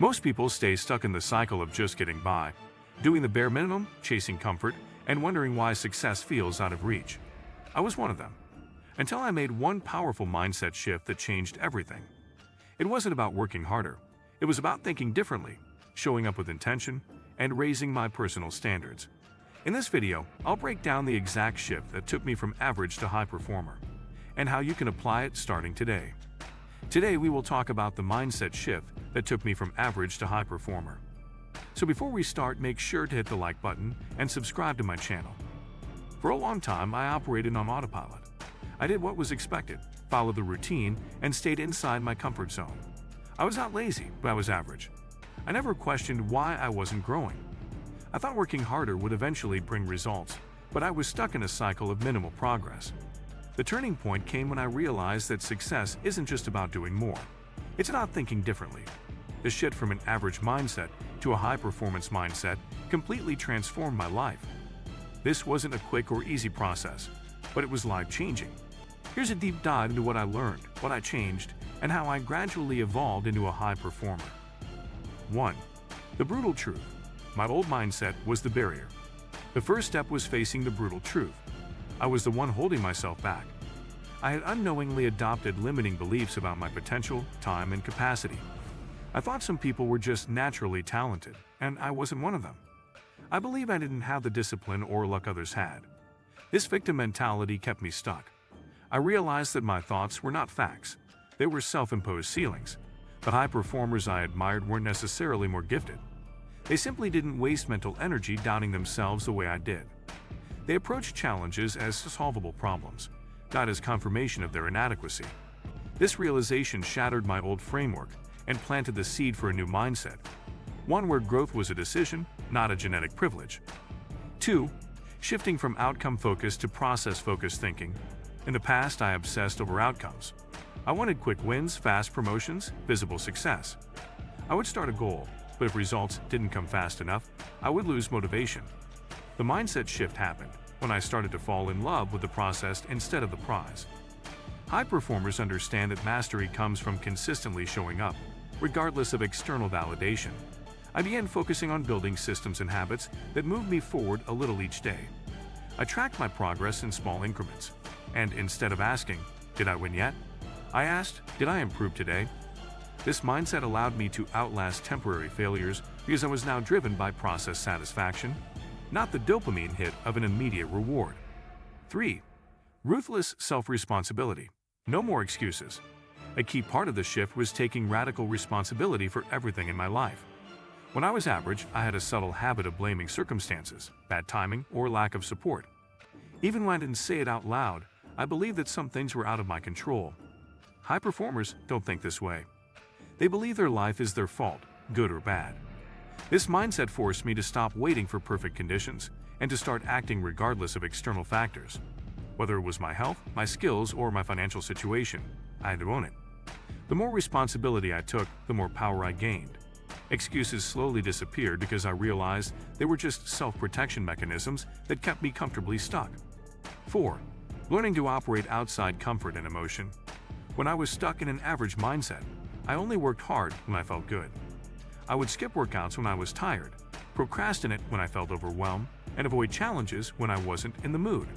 Most people stay stuck in the cycle of just getting by, doing the bare minimum, chasing comfort, and wondering why success feels out of reach. I was one of them, until I made one powerful mindset shift that changed everything. It wasn't about working harder, it was about thinking differently, showing up with intention, and raising my personal standards. In this video, I'll break down the exact shift that took me from average to high performer, and how you can apply it starting today. Today we will talk about the mindset shift that took me from average to high performer. So before we start, make sure to hit the like button and subscribe to my channel. For a long time, I operated on autopilot. I did what was expected, followed the routine, and stayed inside my comfort zone. I was not lazy, but I was average. I never questioned why I wasn't growing. I thought working harder would eventually bring results, but I was stuck in a cycle of minimal progress. The turning point came when I realized that success isn't just about doing more. It's about thinking differently. The shift from an average mindset to a high-performance mindset completely transformed my life. This wasn't a quick or easy process, but it was life-changing. Here's a deep dive into what I learned, what I changed, and how I gradually evolved into a high performer. 1. The brutal truth. My old mindset was the barrier. The first step was facing the brutal truth. I was the one holding myself back. I had unknowingly adopted limiting beliefs about my potential, time, and capacity. I thought some people were just naturally talented, and I wasn't one of them. I believed I didn't have the discipline or luck others had. This victim mentality kept me stuck. I realized that my thoughts were not facts. They were self-imposed ceilings. The high performers I admired weren't necessarily more gifted. They simply didn't waste mental energy doubting themselves the way I did. They approached challenges as solvable problems, not as confirmation of their inadequacy. This realization shattered my old framework and planted the seed for a new mindset, one where growth was a decision, not a genetic privilege. 2. Shifting from outcome-focused to process-focused thinking. In the past, I obsessed over outcomes. I wanted quick wins, fast promotions, visible success. I would start a goal, but if results didn't come fast enough, I would lose motivation. The mindset shift happened when I started to fall in love with the process instead of the prize. High performers understand that mastery comes from consistently showing up, regardless of external validation. I began focusing on building systems and habits that moved me forward a little each day. I tracked my progress in small increments, and instead of asking, "Did I win yet?" I asked, "Did I improve today?" This mindset allowed me to outlast temporary failures because I was now driven by process satisfaction, not the dopamine hit of an immediate reward. 3. Ruthless self-responsibility. No more excuses. A key part of the shift was taking radical responsibility for everything in my life. When I was average, I had a subtle habit of blaming circumstances, bad timing, or lack of support. Even when I didn't say it out loud, I believed that some things were out of my control. High performers don't think this way. They believe their life is their fault, good or bad. This mindset forced me to stop waiting for perfect conditions and to start acting regardless of external factors. Whether it was my health, my skills, or my financial situation, I had to own it. The more responsibility I took, the more power I gained. Excuses slowly disappeared because I realized they were just self-protection mechanisms that kept me comfortably stuck. 4. Learning to operate outside comfort and emotion. When I was stuck in an average mindset, I only worked hard when I felt good. I would skip workouts when I was tired, procrastinate when I felt overwhelmed, and avoid challenges when I wasn't in the mood.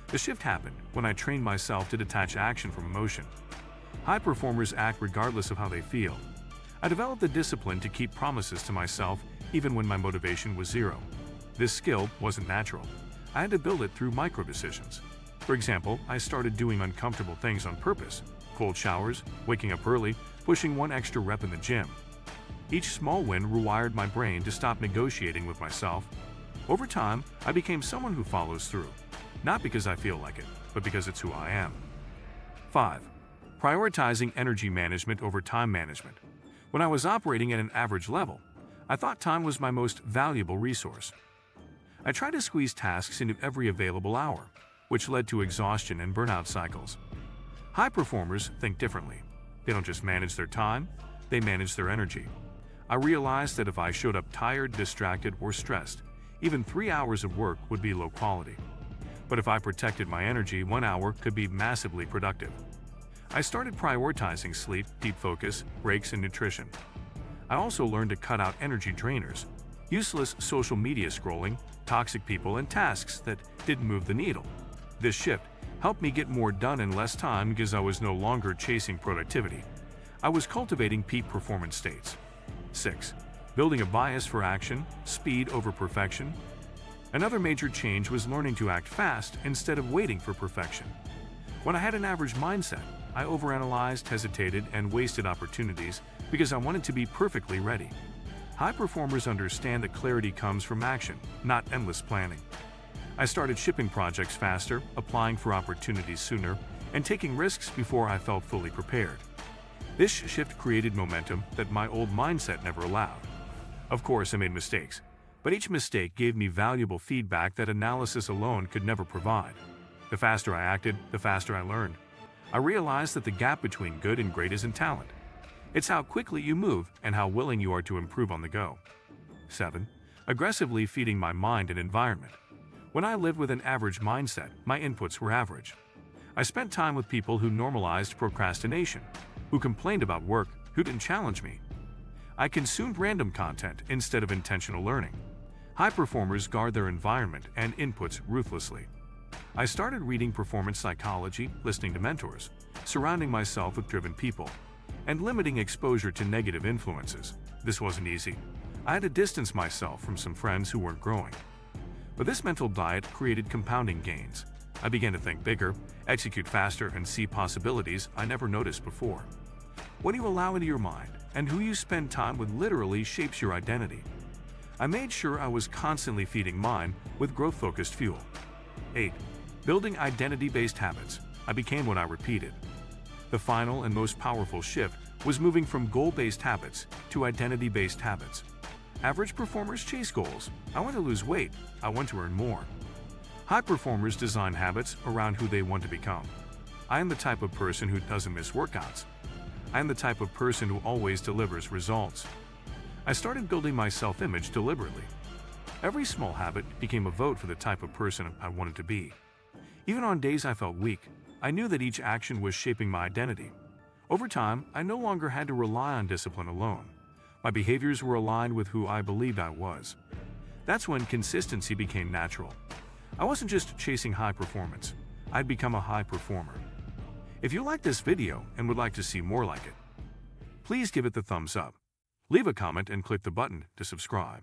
The shift happened when I trained myself to detach action from emotion. High performers act regardless of how they feel. I developed the discipline to keep promises to myself even when my motivation was zero. This skill wasn't natural. I had to build it through micro-decisions. For example, I started doing uncomfortable things on purpose: cold showers, waking up early, pushing one extra rep in the gym. Each small win rewired my brain to stop negotiating with myself. Over time, I became someone who follows through, not because I feel like it, but because it's who I am. 5. Prioritizing energy management over time management. When I was operating at an average level, I thought time was my most valuable resource. I tried to squeeze tasks into every available hour, which led to exhaustion and burnout cycles. High performers think differently. They don't just manage their time, they manage their energy. I realized that if I showed up tired, distracted, or stressed, even 3 hours of work would be low quality. But if I protected my energy, 1 hour could be massively productive. I started prioritizing sleep, deep focus, breaks, and nutrition. I also learned to cut out energy drainers, useless social media scrolling, toxic people, and tasks that didn't move the needle. This shift helped me get more done in less time because I was no longer chasing productivity. I was cultivating peak performance states. 6. Building a bias for action, speed over perfection. Another major change was learning to act fast instead of waiting for perfection. When I had an average mindset, I overanalyzed, hesitated, and wasted opportunities because I wanted to be perfectly ready. High performers understand that clarity comes from action, not endless planning. I started shipping projects faster, applying for opportunities sooner, and taking risks before I felt fully prepared. This shift created momentum that my old mindset never allowed. Of course, I made mistakes, but each mistake gave me valuable feedback that analysis alone could never provide. The faster I acted, the faster I learned. I realized that the gap between good and great isn't talent. It's how quickly you move and how willing you are to improve on the go. 7. Aggressively feeding my mind and environment. When I lived with an average mindset, my inputs were average. I spent time with people who normalized procrastination, who complained about work, who didn't challenge me. I consumed random content instead of intentional learning. High performers guard their environment and inputs ruthlessly. I started reading performance psychology, listening to mentors, surrounding myself with driven people, and limiting exposure to negative influences. This wasn't easy. I had to distance myself from some friends who weren't growing. But this mental diet created compounding gains. I began to think bigger, execute faster, and see possibilities I never noticed before. What you allow into your mind and who you spend time with literally shapes your identity. I made sure I was constantly feeding mine with growth-focused fuel. 8. Building identity-based habits. I became what I repeated. The final and most powerful shift was moving from goal-based habits to identity-based habits. Average performers chase goals. I want to lose weight. I want to earn more. High performers design habits around who they want to become. I am the type of person who doesn't miss workouts. I am the type of person who always delivers results. I started building my self-image deliberately. Every small habit became a vote for the type of person I wanted to be. Even on days I felt weak, I knew that each action was shaping my identity. Over time, I no longer had to rely on discipline alone. My behaviors were aligned with who I believed I was. That's when consistency became natural. I wasn't just chasing high performance. I'd become a high performer. If you liked this video and would like to see more like it, please give it the thumbs up. Leave a comment and click the button to subscribe.